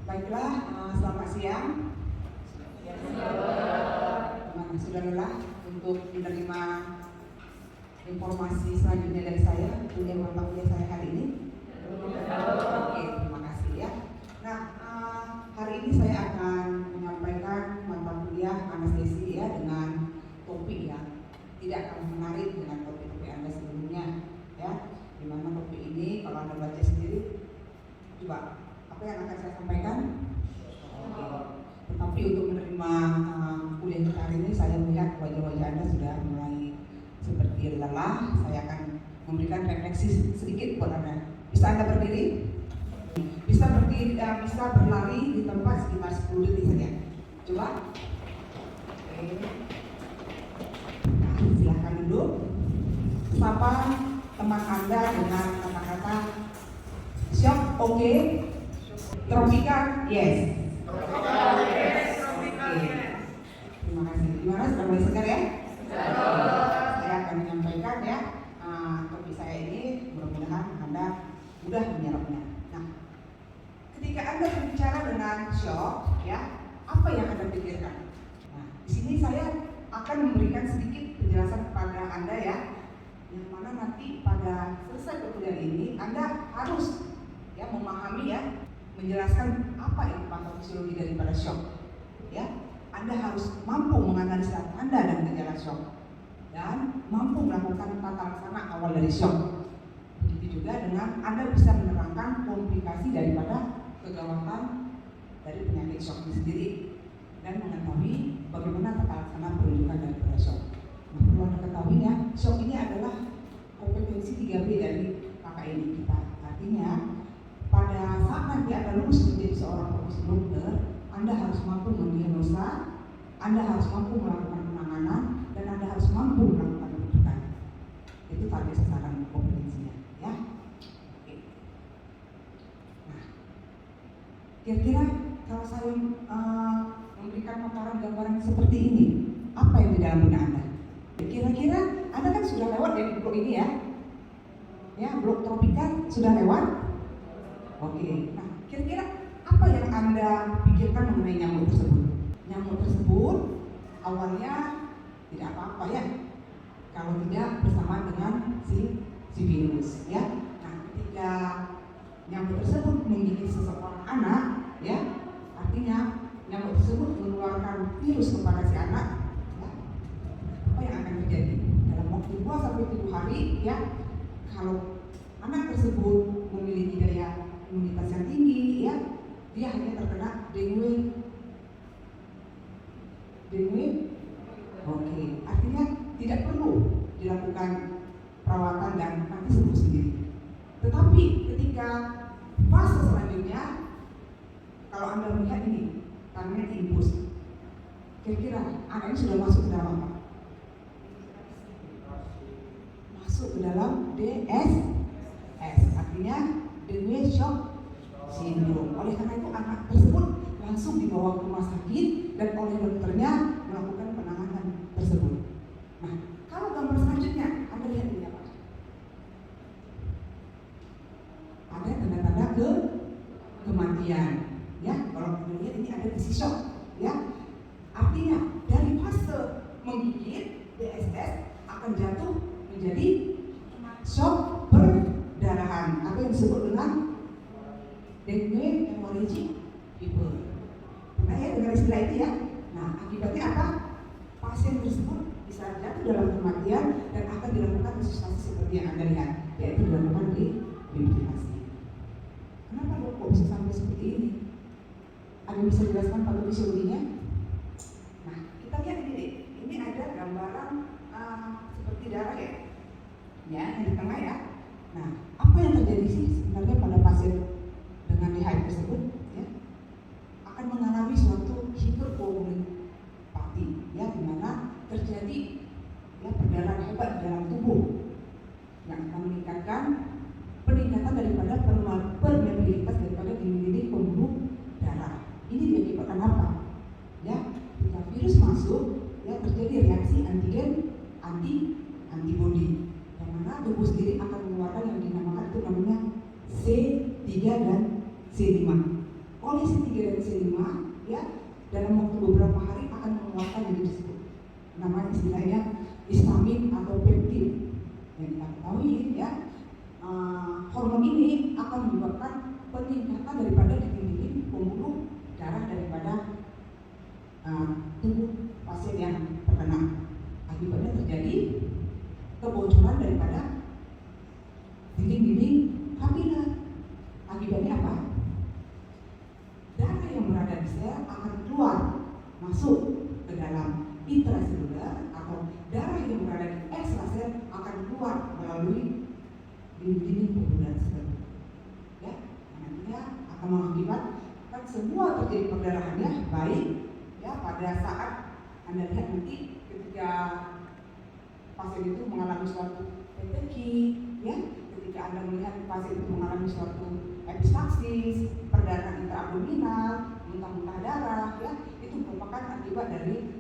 Baiklah, selamat siang. Gimana, sudah lelah untuk menerima informasi selanjutnya dari saya, mata kuliah saya hari ini? Oke, terima kasih ya. Nah, hari ini saya akan menyampaikan mata kuliah anestesi ya dengan topik yang tidak akan menarik dengan topik-topik Anda sebelumnya ya. Dimana topik ini kalau Anda baca sendiri, coba apa yang akan saya sampaikan? Oke. Tetapi untuk menerima kuliah kita hari ini, saya melihat wajah-wajah Anda sudah mulai seperti lelah. Saya akan memberikan refleksi sedikit buat Anda. Bisa Anda berdiri? Bisa berdiri, bisa berlari di tempat sekitar 10 detik saja. Coba. Oke. Nah, silakan duduk. Sapa teman Anda dengan kata-kata shock, oke. Tropika, yes. Terima kasih. Gimana, sudah mulai segar ya? Saya akan menyampaikan ya topik saya ini, mudah-mudahan Anda mudah menyerapnya. Nah, ketika Anda berbicara dengan shock, ya, apa yang Anda pikirkan? Nah, di sini saya akan memberikan sedikit penjelasan kepada Anda ya, yang mana nanti pada selesai perkuliahan ini Anda harus ya memahami ya, menjelaskan apa yang patofisiologi daripada shock. Ya, Anda harus mampu menganalisa tanda dan gejala shock dan mampu melakukan tata laksana awal dari shock. Begitu juga dengan Anda bisa menerangkan komplikasi daripada kegawatan dari penyakit shock itu sendiri dan mengetahui bagaimana tata laksana peruntukan daripada shock. Nah, perlu Anda ketahui ya, shock ini adalah kompetensi 3B dari KKN kita. Artinya pada saat nanti Anda lulus menjadi seorang profesi dokter, Anda harus mampu mendiagnosa, Anda harus mampu melakukan penanganan, dan Anda harus mampu melakukan rujukan. Itu target sasaran kompetensinya, ya. Oke. Nah, kira-kira kalau saya memberikan paparan gambaran seperti ini, apa yang di dalam benak Anda? Kira-kira Anda kan sudah lewat dari blok ini ya, ya blok tropika sudah lewat. Oke, nah kira-kira apa yang Anda pikirkan mengenai nyamuk tersebut? Nyamuk tersebut awalnya tidak apa-apa ya, kalau tidak bersamaan dengan si virus ya. Nah, ketika nyamuk tersebut menggigit seseorang anak ya, artinya nyamuk tersebut mengeluarkan virus kepada si anak ya, apa yang akan terjadi? Dalam waktu 2 sampai 7 hari ya, kalau anak tersebut memiliki daya imunitas yang tinggi ya, dia hanya terkena dengue. Oke, artinya tidak perlu dilakukan perawatan dan nanti sembuh sendiri. Tetapi ketika fase selanjutnya, kalau Anda melihat ini namanya infus, kira-kira anak ini sudah masuk ke dalam apa? Masuk ke dalam DSS, artinya dengue shock syndrome. Oleh karena itu anak tersebut langsung dibawa ke rumah sakit dan oleh dokternya melakukan penanganan tersebut. Nah, kalau gambar selanjutnya Anda lihat ini apa? Ada tanda-tanda kematian. Ya, kalau Anda lihat ini ada gizi shock. Ya, artinya dari fase menggigit DSS akan jatuh menjadi shock perdarahan atau yang disebut dengan dengue hemorrhagic fever. Pernah ya dengar istilah itu ya? Nah, akibatnya apa? Pasien tersebut bisa jatuh dalam kematian dan akan dilakukan resusitasi seperti yang Anda lihat, yaitu dilakukan di ventilasi. Kenapa dok kok bisa sampai seperti ini? Ada bisa jelaskan patofisiologinya? Nah, kita lihat ini deh. Ini ada gambaran seperti darah ya, yang di tengah ya. Nah, apa yang terjadi sih sebenarnya pada pasien dengan DHI tersebut ya, akan mengalami suatu hiperkoagulopati ya, di mana terjadi ya perdarahan hebat di dalam tubuh yang akan meningkatkan peningkatan daripada permeabilitas daripada dinding pembuluh darah. Ini diakibatkan apa? Ya, ketika virus masuk ya terjadi reaksi antigen antibody, yang mana tubuh sendiri akan mengeluarkan yang dinamakan itu namanya C3 dan C5. oleh C3 dan C5 ya dalam waktu beberapa hari akan mengeluarkan yang disebut namanya istilahnya histamin atau peptin. Yang kita ketahui ya hormon ini akan menyebabkan peningkatan daripada dinding pembuluh darah daripada tubuh pasien yang terkena. Akibatnya terjadi kebocoran daripada dinding-dinding kapiler. Akibatnya apa? Darah yang berada di sel akan keluar masuk ke dalam intraseluler, atau darah yang berada di ekstrasel akan keluar melalui dinding-dinding pembuluh darah tersebut. Ya, nantinya akan mengakibatkan semua terjadi perdarahannya baik ya pada saat Anda lihat nanti ketika pasien itu mengalami suatu peteki ya, ketika Anda melihat pasien itu mengalami suatu epistaxis, perdarahan intraabdominal, muntah-muntah darah ya, itu merupakan akibat dari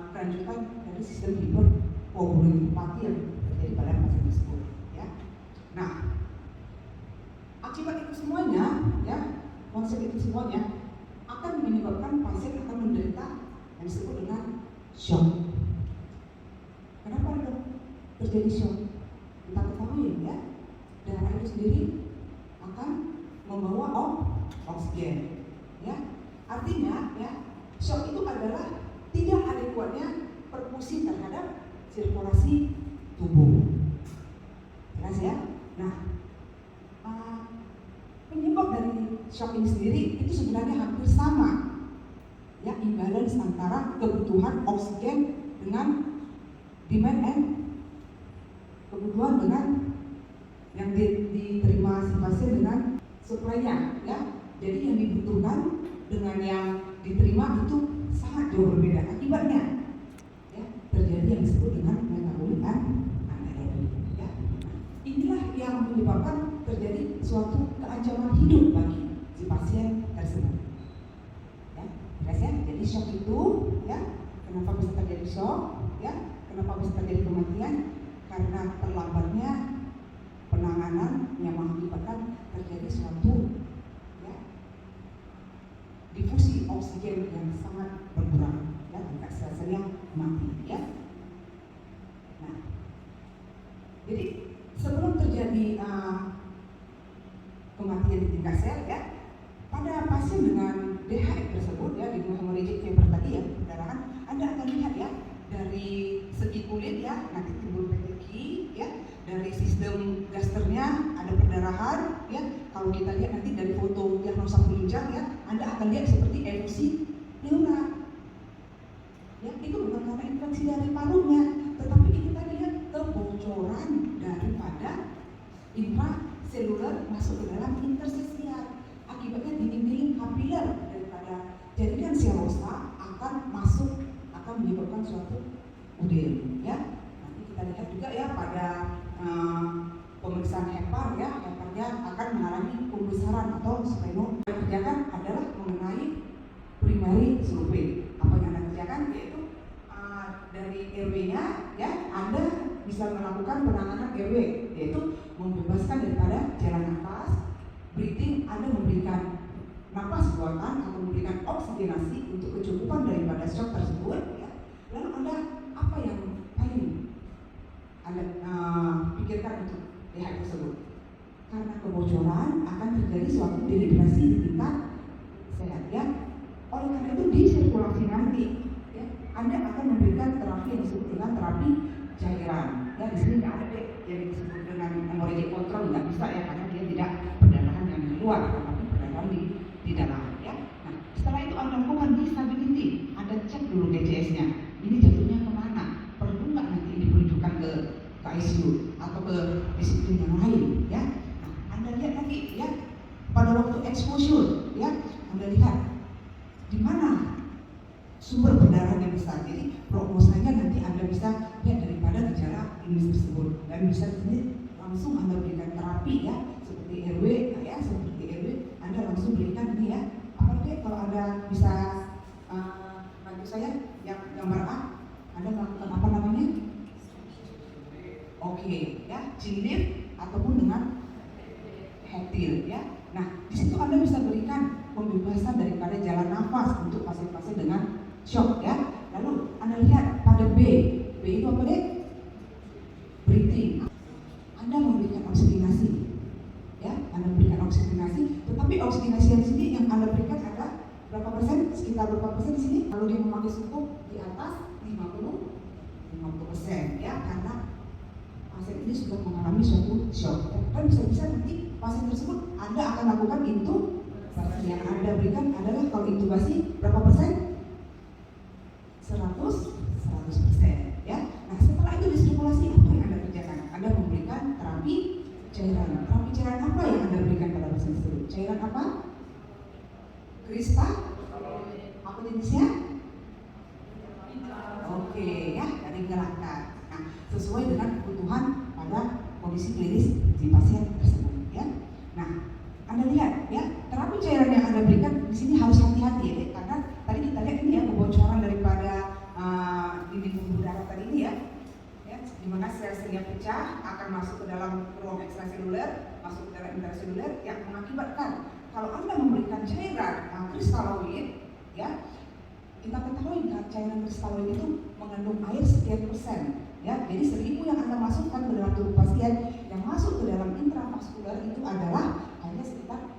kelanjutan dari sistem hiperkoagulopati yang terjadi pada pasien tersebut ya. Nah, akibat itu semuanya ya, konsep itu semuanya akan menyebabkan pasien akan menderita yang disebut dengan shock. Kenapa dok terjadi shock? Kita ketahui ya, darah itu sendiri akan membawa oksigen ya. Artinya ya, shock itu adalah tidak adekuatnya perfusi terhadap sirkulasi tubuh. Jelas ya? Nah, penyebab dari shock ini sendiri itu sebenarnya hampir sama ya, imbalance antara kebutuhan oksigen dengan demand and kebutuhan dengan yang diterima si pasien dengan supply-nya ya. Jadi yang dibutuhkan dengan yang diterima itu sangat jauh berbeda. Akibatnya ya, terjadi yang disebut dengan metabolik anaerobik ya. Inilah yang menyebabkan terjadi suatu keancaman hidup bagi si pasien tersebut ya. Jadi shock itu ya, kenapa bisa terjadi shock ya, kenapa bisa terjadi kematian? Karena terlambatnya penanganan yang mengakibatkan terjadi suatu ya, difusi oksigen yang sangat berkurang ya, tingkat sel-selnya mati ya. Nah, jadi sebelum terjadi kematian di tingkat sel ya, pada pasien dengan DHF tersebut ya, di hemorrhagic fever tadi ya, perdarahan, Anda akan lihat ya, dari segi kulit ya, nanti timbul peteki ya, dari sistem gasternya ada perdarahan ya. Kalau kita lihat nanti dari foto diagnosa penunjang ya, Anda akan lihat seperti erosi pleura ya, itu bukan karena infeksi dari parunya, tetapi kita lihat kebocoran daripada intraseluler masuk ke dalam interstisial. Akibatnya dinding-dinding kapiler daripada jaringan serosa akan masuk, akan menyebabkan suatu udem ya. Nanti kita lihat juga ya pada pemeriksaan hepar ya, heparnya akan mengalami pembesaran atau spleno. Yang kerjakan adalah mengenai primary survey. Apa yang Anda kerjakan yaitu dari RW-nya ya, Anda bisa melakukan penanganan RW, yaitu membebaskan daripada jalan nafas, breathing. Anda memberikan nafas buatan atau memberikan oksigenasi untuk kecukupan daripada shock tersebut ya. Lalu Anda apa yang paling Anda pikirkan untuk DHF tersebut? Karena kebocoran akan terjadi suatu dehidrasi di tingkat sehat ya. Oleh karena itu di sirkulasi nanti ya, Anda akan memberikan terapi yang disebut dengan terapi cairan ya. Di sini nggak ada deh yang disebut dengan hemorrhagic control, nggak bisa ya, karena dia tidak perdarahan yang di luar, tetapi perdarahan di dalam ya. Nah, setelah itu Anda lakukan disability, Anda cek dulu DCS-nya, ini jatuhnya kemana, perlu nggak nanti dirujukan ke ICU atau ke disiplin yang lain ya. Nah, Anda lihat lagi ya, pada waktu exposure ya, Anda lihat di mana sumber perdarahan yang besar. Jadi prognosanya nanti Anda bisa lihat daripada gejala klinis tersebut, dan bisa sini langsung Anda berikan terapi ya, seperti RW ya, seperti RW Anda langsung berikan ini ya. Apa deh kalau Anda bisa bantu saya yang gambar A, Anda melakukan apa namanya? Oke ya, chinlip ataupun dengan hetil ya. Nah, di situ Anda bisa berikan pembebasan dari pasien-pasien dengan shock ya. Lalu Anda lihat pada B itu apa deh? Breathing. Anda memberikan oksigenasi, ya, Anda berikan oksigenasi, tetapi oksigenasi yang sini yang Anda berikan ada berapa persen? Sekitar berapa persen di sini? Kalau dia memakai sungguh di atas 50%, ya, karena pasien ini sudah mengalami suatu shock. Dan bisa-bisa nanti pasien tersebut Anda akan lakukan intubasi. Yang Anda berikan adalah kalau intubasi berapa persen? 100%, ya. Nah, setelah itu disirkulasi apa yang Anda kerjakan? Anda memberikan terapi cairan. Terapi cairan apa yang Anda berikan pada pasien tersebut? Cairan apa? Kristal? Apa jenisnya? Oke, ya, dari gerakan. Nah, sesuai dengan kebutuhan pada kondisi klinis di pasien tersebut, ya. Nah, Anda lihat, ya, terapi cairan yang Anda berikan di sini harus hati-hati, ya, karena tadi kita lihat ini ya kebocoran daripada dinding pembuluh darah tadi ini ya, di mana sel-selnya pecah akan masuk ke dalam ruang ekstraseluler, masuk ke dalam intraseluler yang mengakibatkan kalau Anda memberikan cairan kristaloid, ya, kita ketahui cairan kristaloid itu mengandung air sekian persen, ya. Jadi 1000 yang Anda masukkan ke dalam tubuh pasien, yang masuk ke dalam intravaskular itu adalah hanya sekitar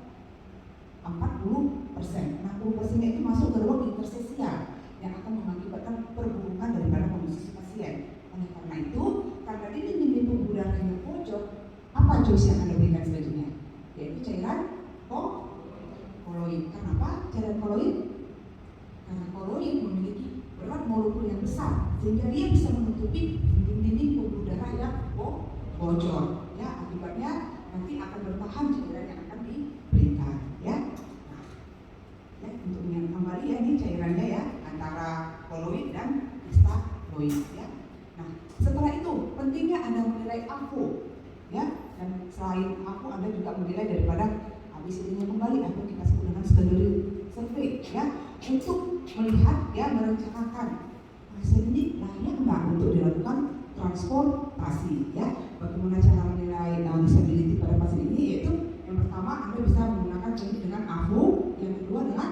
40%. 60% itu masuk ke ruang interstisial yang akan mengakibatkan perburukan daripada kondisi pasien. Oleh karena itu, karena dinding pembuluh darahnya bocor, apa choice yang Anda berikan selanjutnya? Yaitu cairan koloid. Kenapa cairan koloid? Karena koloid memiliki berat molekul yang besar, sehingga dia bisa menutupi dinding pembuluh darah yang bocor. Ya, akibatnya nanti akan bertahan cairan yang akan diberikan. Ya. Nah, untuk yang kembali ya, ini cairannya ya antara koloid dan kristaloid. Ya. Nah, setelah itu pentingnya Anda menilai AFO, ya, dan selain AFO Anda juga menilai daripada ABCD-nya kembali atau kita sebut dengan secondary survey, ya, untuk melihat ya merencanakan pasien ini layak enggak untuk dilakukan transportasi, ya. Bagaimana cara menilai disability pada pasien ini? Yaitu yang pertama Anda bisa menggunakan ini dengan AFO, yang kedua dengan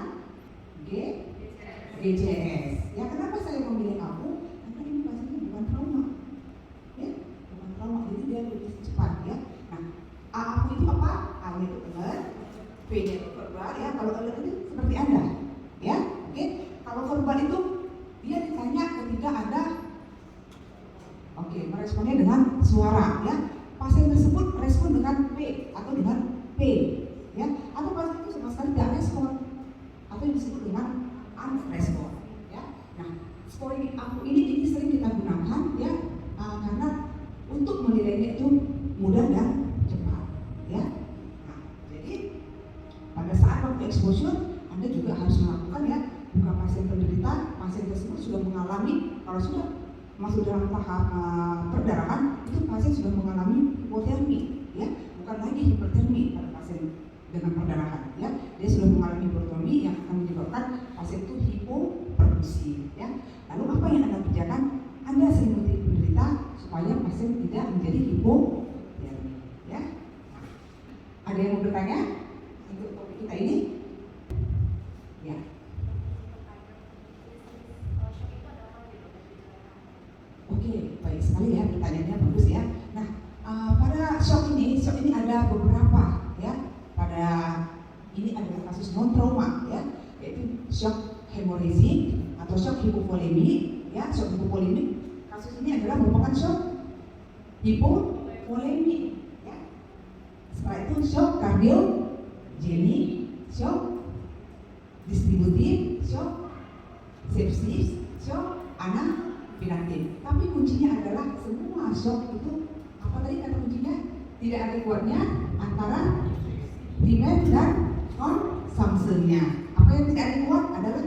GJS. Ya, kenapa saya memilih AFO? Karena ini pasiennya bukan trauma, ya, bukan trauma, jadi dia lebih cepat, ya. Nah, AFO itu apa? A-nya itu alert, V-nya itu verbal, ya. Kalau alert ini seperti Anda, ya, oke. Kalau verbal itu dia ditanya ketika Anda, oke, meresponnya dengan suara, ya. Pasien tersebut respon dengan P atau dengan P, ya. Atau pasien itu sama sekali tidak respon, atau yang disebut dengan unrespon, ya. Nah, scoring AFO ini sering kita gunakan, ya, karena untuk menilainya itu mudah dan cepat, ya. Nah, jadi pada saat waktu exposure Anda juga harus melakukan, ya, bukan pasien penderita, pasien tersebut sudah mengalami, kalau sudah masuk dalam tahap perdarahan, itu pasien sudah mengalami hipotermi, ya, bukan lagi hipertermi pada pasien dengan perdarahan, ya. Dia sudah mengalami hipotermi yang akan menyebabkan pasien itu hipoperfusi, ya. Lalu apa yang Anda kerjakan? Anda selimuti penderita supaya pasien tidak menjadi hipotermi, ya. Nah, ada yang mau bertanya untuk topik kita ini? Ya. Oke, baik sekali ya, pertanyaannya bagus ya. Nah, pada shock ini ada beberapa, ya. Pada ini adalah kasus non trauma, ya, yaitu shock hemorrhagic atau shock hipovolemik, ya. Shock hipovolemik, kasus ini adalah merupakan shock hipovolemik, ya. Setelah itu shock kardiogenik, shock distributif, shock sepsis, shock anafilaktik. Tapi kuncinya adalah semua shock itu apa tadi kata kuncinya? Tidak ada kuatnya antara demand dan consumption-nya. Apa yang tidak ada kuat adalah